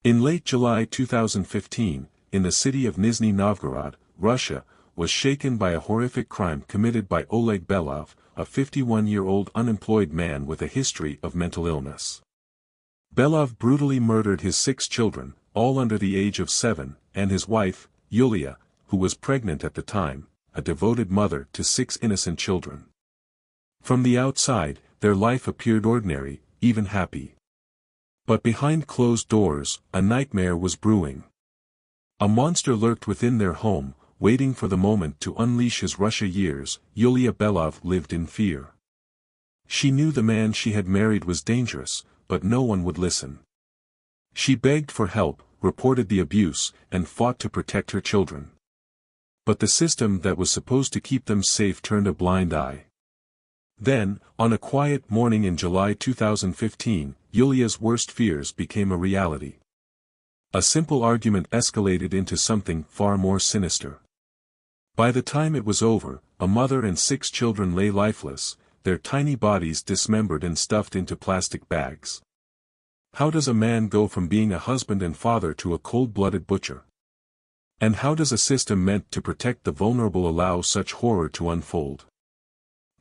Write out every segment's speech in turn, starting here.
In late July 2015, in the city of Nizhny Novgorod, Russia, was shaken by a horrific crime committed by Oleg Belov, a 51-year-old unemployed man with a history of mental illness. Belov brutally murdered his 6 children, all under the age of 7, and his wife, Yulia, who was pregnant at the time, a devoted mother to 6 innocent children. From the outside, their life appeared ordinary, even happy. But behind closed doors, a nightmare was brewing. A monster lurked within their home, waiting for the moment to unleash his Russia years. Yulia Belov lived in fear. She knew the man she had married was dangerous, but no one would listen. She begged for help, reported the abuse, and fought to protect her children. But the system that was supposed to keep them safe turned a blind eye. Then, on a quiet morning in July 2015, Yulia's worst fears became a reality. A simple argument escalated into something far more sinister. By the time it was over, a mother and 6 children lay lifeless, their tiny bodies dismembered and stuffed into plastic bags. How does a man go from being a husband and father to a cold-blooded butcher? And how does a system meant to protect the vulnerable allow such horror to unfold?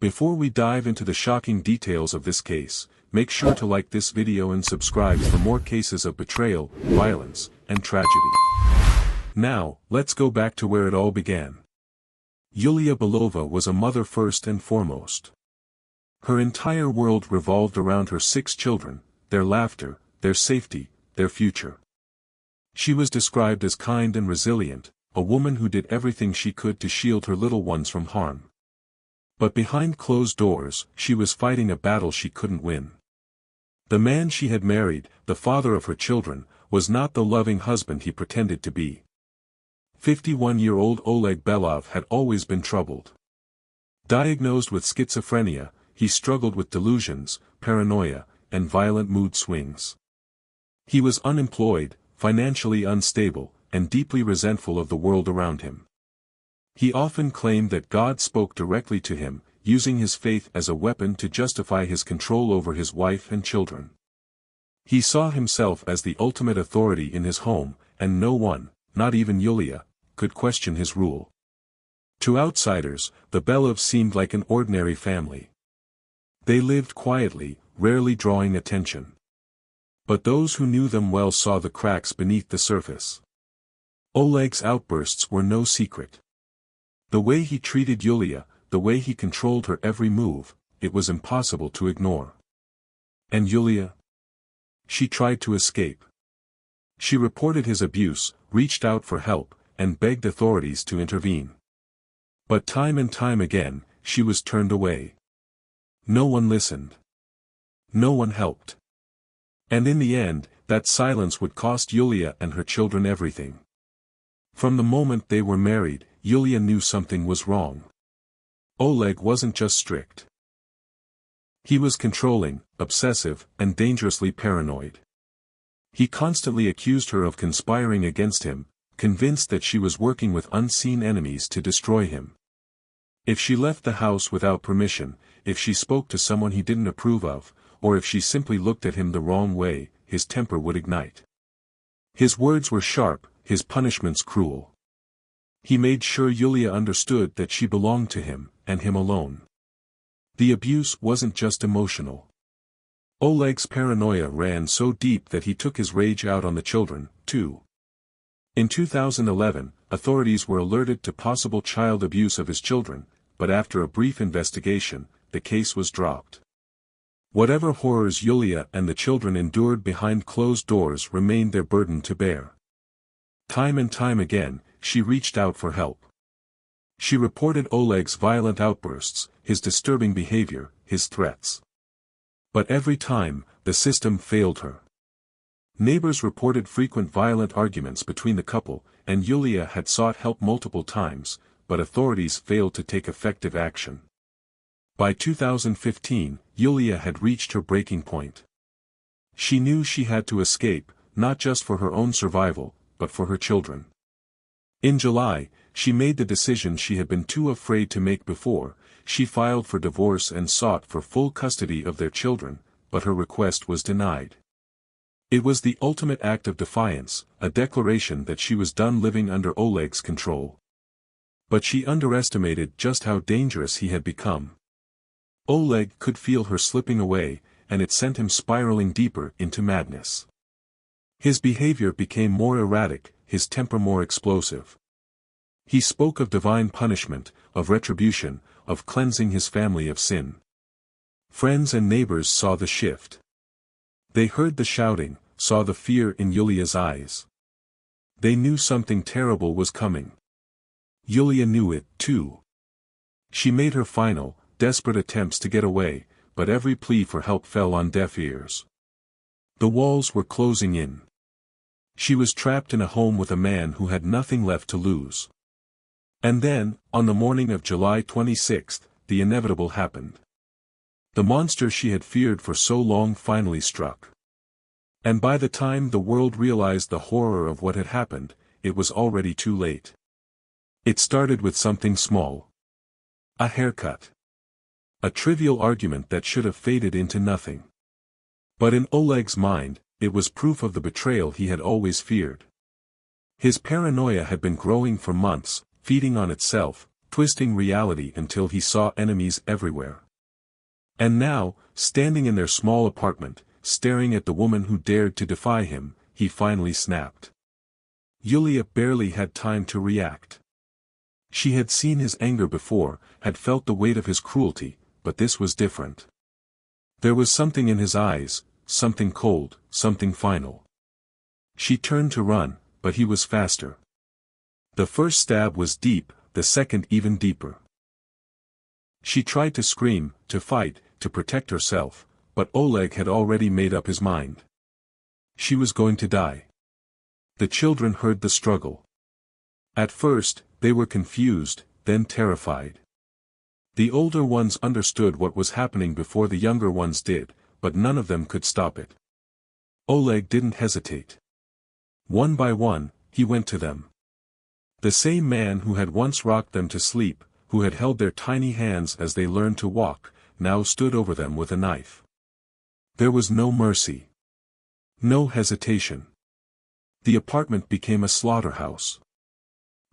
Before we dive into the shocking details of this case, make sure to like this video and subscribe for more cases of betrayal, violence, and tragedy. Now, let's go back to where it all began. Yulia Belova was a mother first and foremost. Her entire world revolved around her 6 children, their laughter, their safety, their future. She was described as kind and resilient, a woman who did everything she could to shield her little ones from harm. But behind closed doors, she was fighting a battle she couldn't win. The man she had married, the father of her children, was not the loving husband he pretended to be. 51-year-old Oleg Belov had always been troubled. Diagnosed with schizophrenia, he struggled with delusions, paranoia, and violent mood swings. He was unemployed, financially unstable, and deeply resentful of the world around him. He often claimed that God spoke directly to him, using his faith as a weapon to justify his control over his wife and children. He saw himself as the ultimate authority in his home, and no one, not even Yulia, could question his rule. To outsiders, the Belovs seemed like an ordinary family. They lived quietly, rarely drawing attention. But those who knew them well saw the cracks beneath the surface. Oleg's outbursts were no secret. The way he treated Yulia, the way he controlled her every move, it was impossible to ignore. And Yulia? She tried to escape. She reported his abuse, reached out for help, and begged authorities to intervene. But time and time again, she was turned away. No one listened. No one helped. And in the end, that silence would cost Yulia and her children everything. From the moment they were married, Yulia knew something was wrong. Oleg wasn't just strict. He was controlling, obsessive, and dangerously paranoid. He constantly accused her of conspiring against him, convinced that she was working with unseen enemies to destroy him. If she left the house without permission, if she spoke to someone he didn't approve of, or if she simply looked at him the wrong way, his temper would ignite. His words were sharp, his punishments cruel. He made sure Yulia understood that she belonged to him, and him alone. The abuse wasn't just emotional. Oleg's paranoia ran so deep that he took his rage out on the children, too. In 2011, authorities were alerted to possible child abuse of his children, but after a brief investigation, the case was dropped. Whatever horrors Yulia and the children endured behind closed doors remained their burden to bear. Time and time again, she reached out for help. She reported Oleg's violent outbursts, his disturbing behavior, his threats. But every time, the system failed her. Neighbors reported frequent violent arguments between the couple, and Yulia had sought help multiple times, but authorities failed to take effective action. By 2015, Yulia had reached her breaking point. She knew she had to escape, not just for her own survival, but for her children. In July, she made the decision she had been too afraid to make before. She filed for divorce and sought for full custody of their children, but her request was denied. It was the ultimate act of defiance, a declaration that she was done living under Oleg's control. But she underestimated just how dangerous he had become. Oleg could feel her slipping away, and it sent him spiraling deeper into madness. His behavior became more erratic, his temper more explosive. He spoke of divine punishment, of retribution, of cleansing his family of sin. Friends and neighbors saw the shift. They heard the shouting, saw the fear in Yulia's eyes. They knew something terrible was coming. Yulia knew it, too. She made her final, desperate attempts to get away, but every plea for help fell on deaf ears. The walls were closing in. She was trapped in a home with a man who had nothing left to lose. And then, on the morning of July 26, the inevitable happened. The monster she had feared for so long finally struck. And by the time the world realized the horror of what had happened, it was already too late. It started with something small. A haircut. A trivial argument that should have faded into nothing. But in Oleg's mind, it was proof of the betrayal he had always feared. His paranoia had been growing for months, feeding on itself, twisting reality until he saw enemies everywhere. And now, standing in their small apartment, staring at the woman who dared to defy him, he finally snapped. Yulia barely had time to react. She had seen his anger before, had felt the weight of his cruelty, but this was different. There was something in his eyes, something cold, something final. She turned to run, but he was faster. The first stab was deep, the second even deeper. She tried to scream, to fight, to protect herself, but Oleg had already made up his mind. She was going to die. The children heard the struggle. At first, they were confused, then terrified. The older ones understood what was happening before the younger ones did, but none of them could stop it. Oleg didn't hesitate. One by one, he went to them. The same man who had once rocked them to sleep, who had held their tiny hands as they learned to walk, now stood over them with a knife. There was no mercy. No hesitation. The apartment became a slaughterhouse.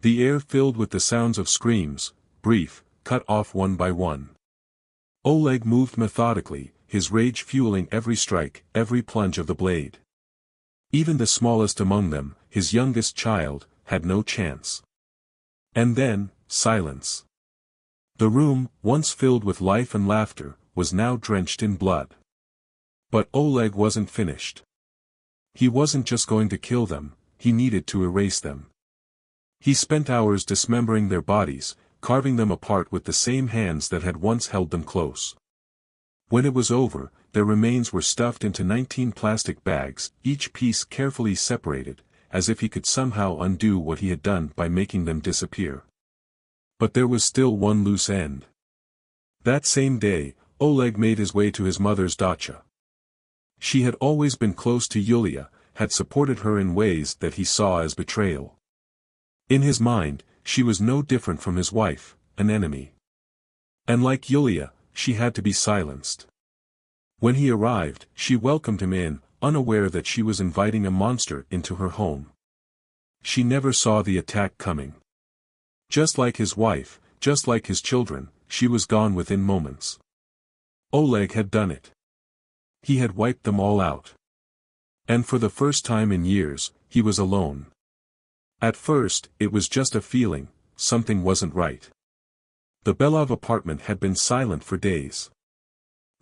The air filled with the sounds of screams, brief, cut off one by one. Oleg moved methodically, his rage fueling every strike, every plunge of the blade. Even the smallest among them, his youngest child, had no chance. And then, silence. The room, once filled with life and laughter, was now drenched in blood. But Oleg wasn't finished. He wasn't just going to kill them, he needed to erase them. He spent hours dismembering their bodies, carving them apart with the same hands that had once held them close. When it was over, their remains were stuffed into 19 plastic bags, each piece carefully separated, as if he could somehow undo what he had done by making them disappear. But there was still one loose end. That same day, Oleg made his way to his mother's dacha. She had always been close to Yulia, had supported her in ways that he saw as betrayal. In his mind, she was no different from his wife, an enemy. And like Yulia, she had to be silenced. When he arrived, she welcomed him in, unaware that she was inviting a monster into her home. She never saw the attack coming. Just like his wife, just like his children, she was gone within moments. Oleg had done it. He had wiped them all out. And for the first time in years, he was alone. At first, it was just a feeling, something wasn't right. The Belov apartment had been silent for days.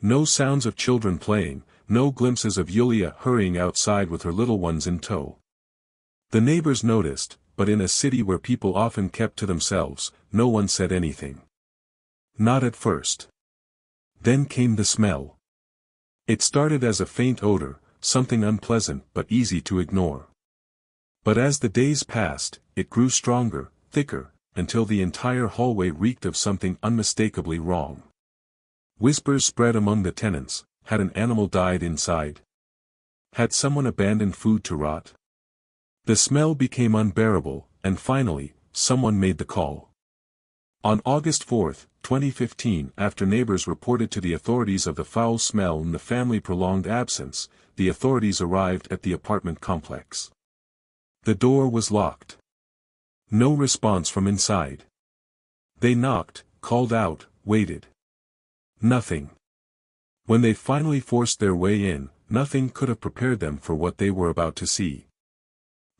No sounds of children playing, no glimpses of Yulia hurrying outside with her little ones in tow. The neighbors noticed, but in a city where people often kept to themselves, no one said anything. Not at first. Then came the smell. It started as a faint odor, something unpleasant but easy to ignore. But as the days passed, it grew stronger, thicker, until the entire hallway reeked of something unmistakably wrong. Whispers spread among the tenants. Had an animal died inside? Had someone abandoned food to rot? The smell became unbearable, and finally, someone made the call. On August 4, 2015, after neighbors reported to the authorities of the foul smell and the family's prolonged absence, the authorities arrived at the apartment complex. The door was locked. No response from inside. They knocked, called out, waited. Nothing. When they finally forced their way in, nothing could have prepared them for what they were about to see.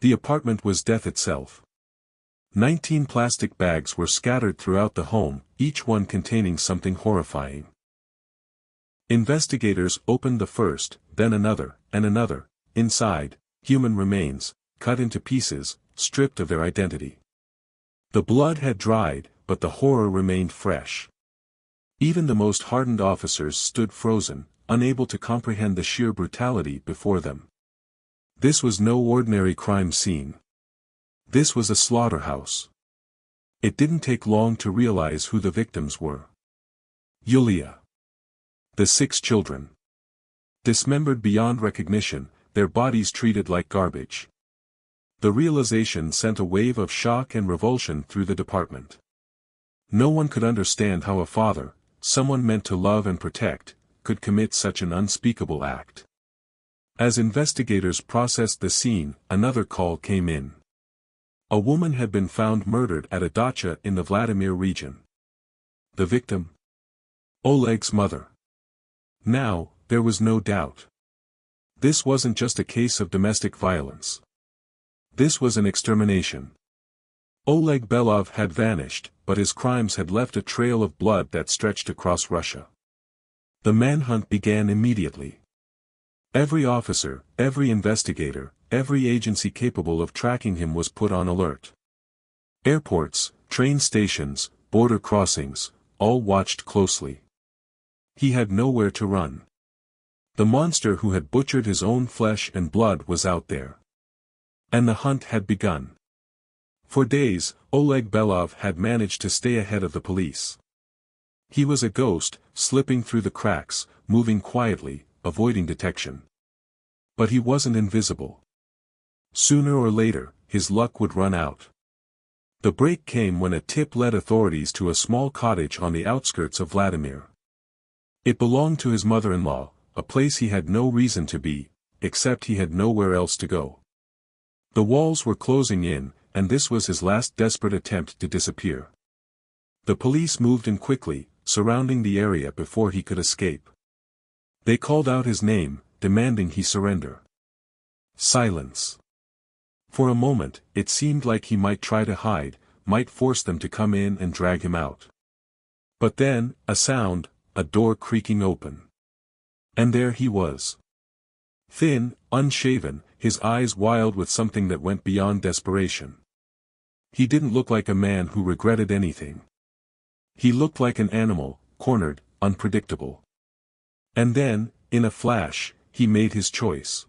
The apartment was death itself. 19 plastic bags were scattered throughout the home, each one containing something horrifying. Investigators opened the first, then another, and another. Inside, human remains, cut into pieces, stripped of their identity. The blood had dried, but the horror remained fresh. Even the most hardened officers stood frozen, unable to comprehend the sheer brutality before them. This was no ordinary crime scene. This was a slaughterhouse. It didn't take long to realize who the victims were. Yulia. The 6 children. Dismembered beyond recognition, their bodies treated like garbage. The realization sent a wave of shock and revulsion through the department. No one could understand how a father, someone meant to love and protect, could commit such an unspeakable act. As investigators processed the scene, another call came in. A woman had been found murdered at a dacha in the Vladimir region. The victim? Oleg's mother. Now, there was no doubt. This wasn't just a case of domestic violence. This was an extermination. Oleg Belov had vanished, but his crimes had left a trail of blood that stretched across Russia. The manhunt began immediately. Every officer, every investigator, every agency capable of tracking him was put on alert. Airports, train stations, border crossings, all watched closely. He had nowhere to run. The monster who had butchered his own flesh and blood was out there. And the hunt had begun. For days, Oleg Belov had managed to stay ahead of the police. He was a ghost, slipping through the cracks, moving quietly, avoiding detection. But he wasn't invisible. Sooner or later, his luck would run out. The break came when a tip led authorities to a small cottage on the outskirts of Vladimir. It belonged to his mother-in-law, a place he had no reason to be, except he had nowhere else to go. The walls were closing in, and this was his last desperate attempt to disappear. The police moved in quickly, surrounding the area before he could escape. They called out his name, demanding he surrender. Silence. For a moment, it seemed like he might try to hide, might force them to come in and drag him out. But then, a sound, a door creaking open. And there he was. Thin, unshaven, his eyes wild with something that went beyond desperation. He didn't look like a man who regretted anything. He looked like an animal, cornered, unpredictable. And then, in a flash, he made his choice.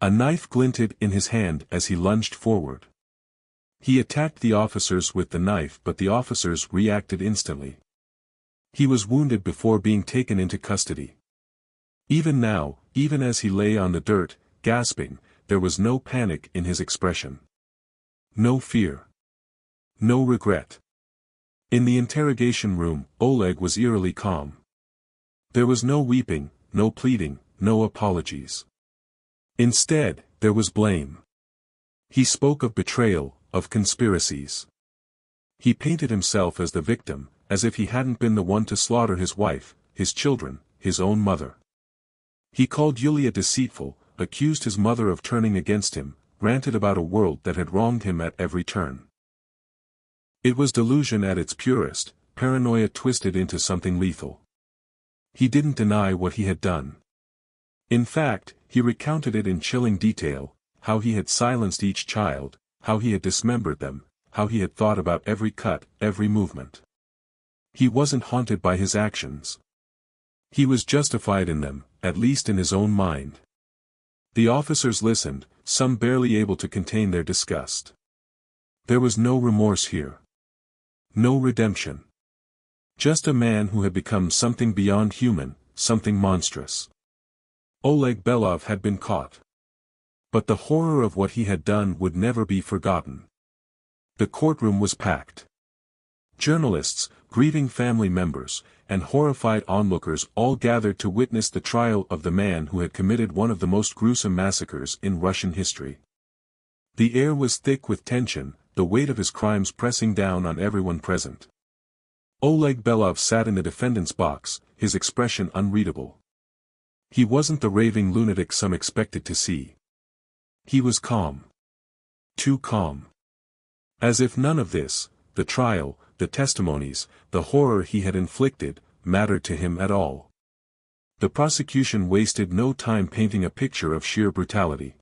A knife glinted in his hand as he lunged forward. He attacked the officers with the knife, but the officers reacted instantly. He was wounded before being taken into custody. Even now, even as he lay on the dirt, gasping, there was no panic in his expression. No fear. No regret. In the interrogation room, Oleg was eerily calm. There was no weeping, no pleading, no apologies. Instead, there was blame. He spoke of betrayal, of conspiracies. He painted himself as the victim, as if he hadn't been the one to slaughter his wife, his children, his own mother. He called Yulia deceitful, accused his mother of turning against him, ranted about a world that had wronged him at every turn. It was delusion at its purest, paranoia twisted into something lethal. He didn't deny what he had done. In fact, he recounted it in chilling detail, how he had silenced each child, how he had dismembered them, how he had thought about every cut, every movement. He wasn't haunted by his actions. He was justified in them, at least in his own mind. The officers listened, some barely able to contain their disgust. There was no remorse here. No redemption. Just a man who had become something beyond human, something monstrous. Oleg Belov had been caught. But the horror of what he had done would never be forgotten. The courtroom was packed. Journalists, grieving family members, and horrified onlookers all gathered to witness the trial of the man who had committed one of the most gruesome massacres in Russian history. The air was thick with tension, the weight of his crimes pressing down on everyone present. Oleg Belov sat in the defendant's box, his expression unreadable. He wasn't the raving lunatic some expected to see. He was calm. Too calm. As if none of this, the trial, the testimonies, the horror he had inflicted, mattered to him at all. The prosecution wasted no time painting a picture of sheer brutality.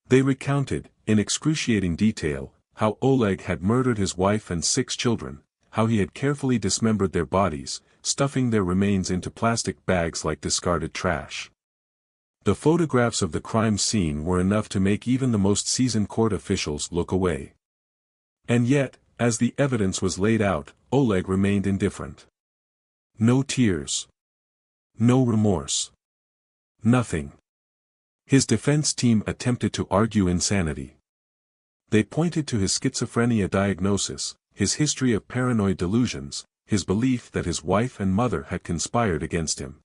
They recounted, in excruciating detail, how Oleg had murdered his wife and 6 children, how he had carefully dismembered their bodies, stuffing their remains into plastic bags like discarded trash. The photographs of the crime scene were enough to make even the most seasoned court officials look away. And yet, as the evidence was laid out, Oleg remained indifferent. No tears. No remorse. Nothing. His defense team attempted to argue insanity. They pointed to his schizophrenia diagnosis, his history of paranoid delusions, his belief that his wife and mother had conspired against him.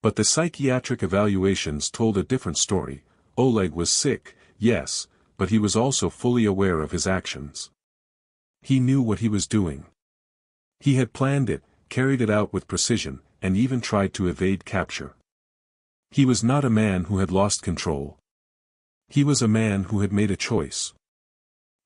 But the psychiatric evaluations told a different story. Oleg was sick, yes, but he was also fully aware of his actions. He knew what he was doing. He had planned it, carried it out with precision, and even tried to evade capture. He was not a man who had lost control. He was a man who had made a choice.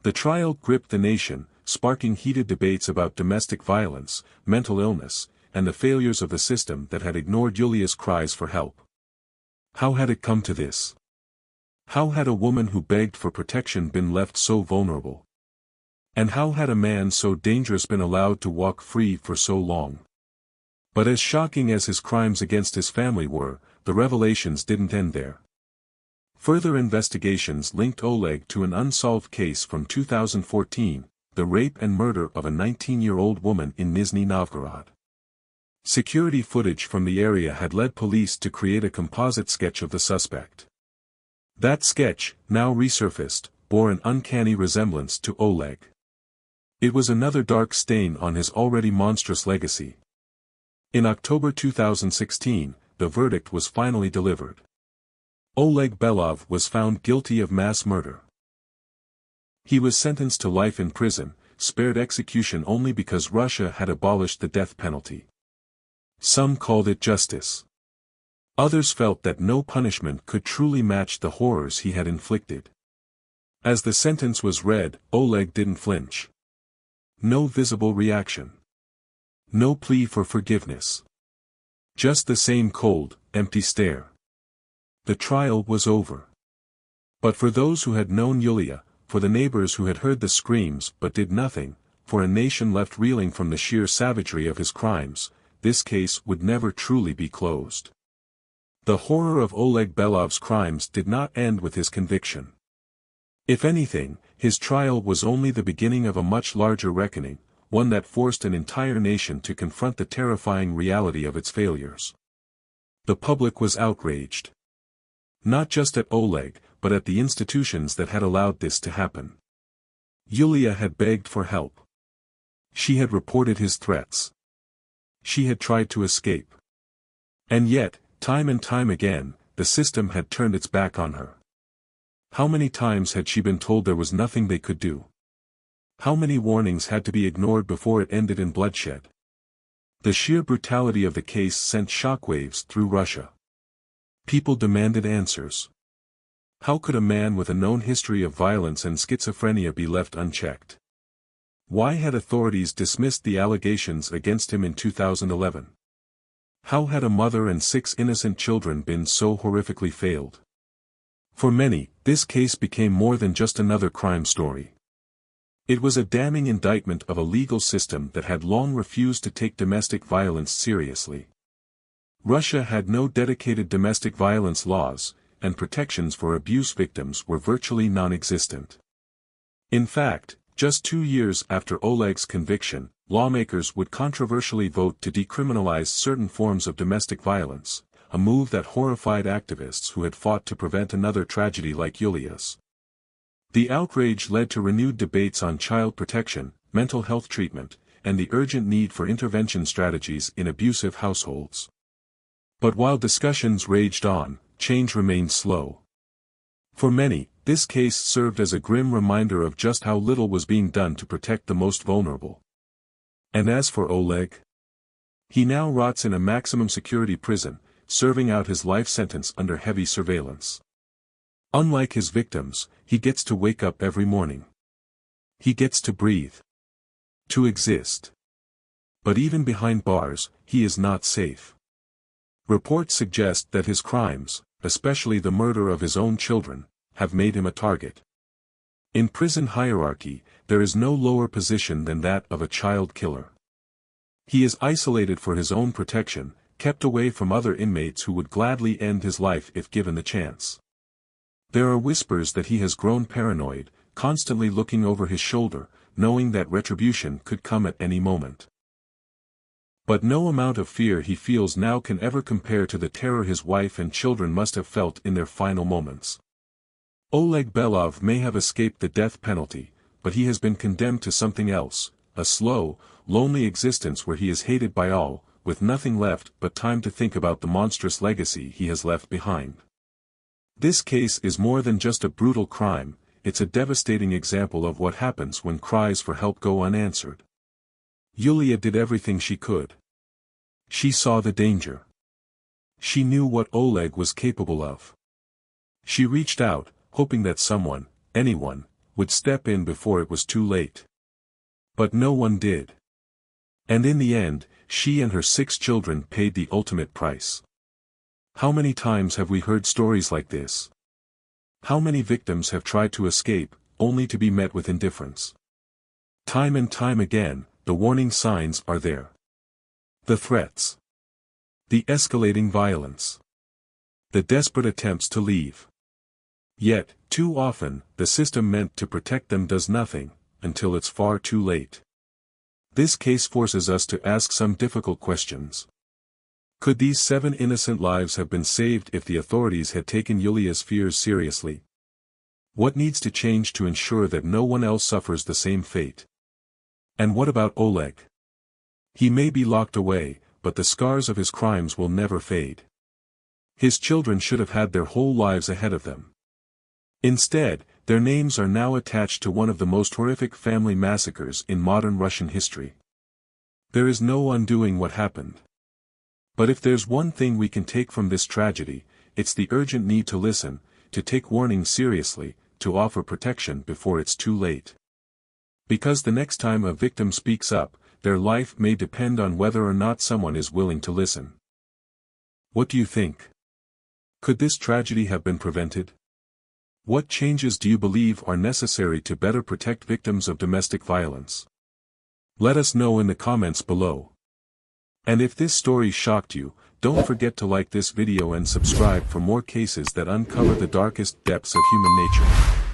The trial gripped the nation, sparking heated debates about domestic violence, mental illness, and the failures of the system that had ignored Yulia's cries for help. How had it come to this? How had a woman who begged for protection been left so vulnerable? And how had a man so dangerous been allowed to walk free for so long? But as shocking as his crimes against his family were, the revelations didn't end there. Further investigations linked Oleg to an unsolved case from 2014, the rape and murder of a 19-year-old woman in Nizhny Novgorod. Security footage from the area had led police to create a composite sketch of the suspect. That sketch, now resurfaced, bore an uncanny resemblance to Oleg. It was another dark stain on his already monstrous legacy. In October 2016, the verdict was finally delivered. Oleg Belov was found guilty of mass murder. He was sentenced to life in prison, spared execution only because Russia had abolished the death penalty. Some called it justice. Others felt that no punishment could truly match the horrors he had inflicted. As the sentence was read, Oleg didn't flinch. No visible reaction. No plea for forgiveness. Just the same cold, empty stare. The trial was over. But for those who had known Yulia, for the neighbors who had heard the screams but did nothing, for a nation left reeling from the sheer savagery of his crimes, this case would never truly be closed. The horror of Oleg Belov's crimes did not end with his conviction. If anything, his trial was only the beginning of a much larger reckoning, one that forced an entire nation to confront the terrifying reality of its failures. The public was outraged. Not just at Oleg, but at the institutions that had allowed this to happen. Yulia had begged for help. She had reported his threats. She had tried to escape. And yet, time and time again, the system had turned its back on her. How many times had she been told there was nothing they could do? How many warnings had to be ignored before it ended in bloodshed? The sheer brutality of the case sent shockwaves through Russia. People demanded answers. How could a man with a known history of violence and schizophrenia be left unchecked? Why had authorities dismissed the allegations against him in 2011? How had a mother and 6 innocent children been so horrifically failed? For many, this case became more than just another crime story. It was a damning indictment of a legal system that had long refused to take domestic violence seriously. Russia had no dedicated domestic violence laws, and protections for abuse victims were virtually non-existent. In fact, just 2 years after Oleg's conviction, lawmakers would controversially vote to decriminalize certain forms of domestic violence, a move that horrified activists who had fought to prevent another tragedy like Yulia's. The outrage led to renewed debates on child protection, mental health treatment, and the urgent need for intervention strategies in abusive households. But while discussions raged on, change remained slow. For many, this case served as a grim reminder of just how little was being done to protect the most vulnerable. And as for Oleg, he now rots in a maximum security prison, serving out his life sentence under heavy surveillance. Unlike his victims, he gets to wake up every morning. He gets to breathe. To exist. But even behind bars, he is not safe. Reports suggest that his crimes, especially the murder of his own children, have made him a target. In prison hierarchy, there is no lower position than that of a child killer. He is isolated for his own protection, kept away from other inmates who would gladly end his life if given the chance. There are whispers that he has grown paranoid, constantly looking over his shoulder, knowing that retribution could come at any moment. But no amount of fear he feels now can ever compare to the terror his wife and children must have felt in their final moments. Oleg Belov may have escaped the death penalty, but he has been condemned to something else, a slow, lonely existence where he is hated by all, with nothing left but time to think about the monstrous legacy he has left behind. This case is more than just a brutal crime, it's a devastating example of what happens when cries for help go unanswered. Yulia did everything she could. She saw the danger. She knew what Oleg was capable of. She reached out, hoping that someone, anyone, would step in before it was too late. But no one did. And in the end, she and her 6 children paid the ultimate price. How many times have we heard stories like this? How many victims have tried to escape, only to be met with indifference? Time and time again, the warning signs are there. The threats. The escalating violence. The desperate attempts to leave. Yet, too often, the system meant to protect them does nothing, until it's far too late. This case forces us to ask some difficult questions. Could these 7 innocent lives have been saved if the authorities had taken Yulia's fears seriously? What needs to change to ensure that no one else suffers the same fate? And what about Oleg? He may be locked away, but the scars of his crimes will never fade. His children should have had their whole lives ahead of them. Instead, their names are now attached to one of the most horrific family massacres in modern Russian history. There is no undoing what happened. But if there's one thing we can take from this tragedy, it's the urgent need to listen, to take warning seriously, to offer protection before it's too late. Because the next time a victim speaks up, their life may depend on whether or not someone is willing to listen. What do you think? Could this tragedy have been prevented? What changes do you believe are necessary to better protect victims of domestic violence? Let us know in the comments below. And if this story shocked you, don't forget to like this video and subscribe for more cases that uncover the darkest depths of human nature.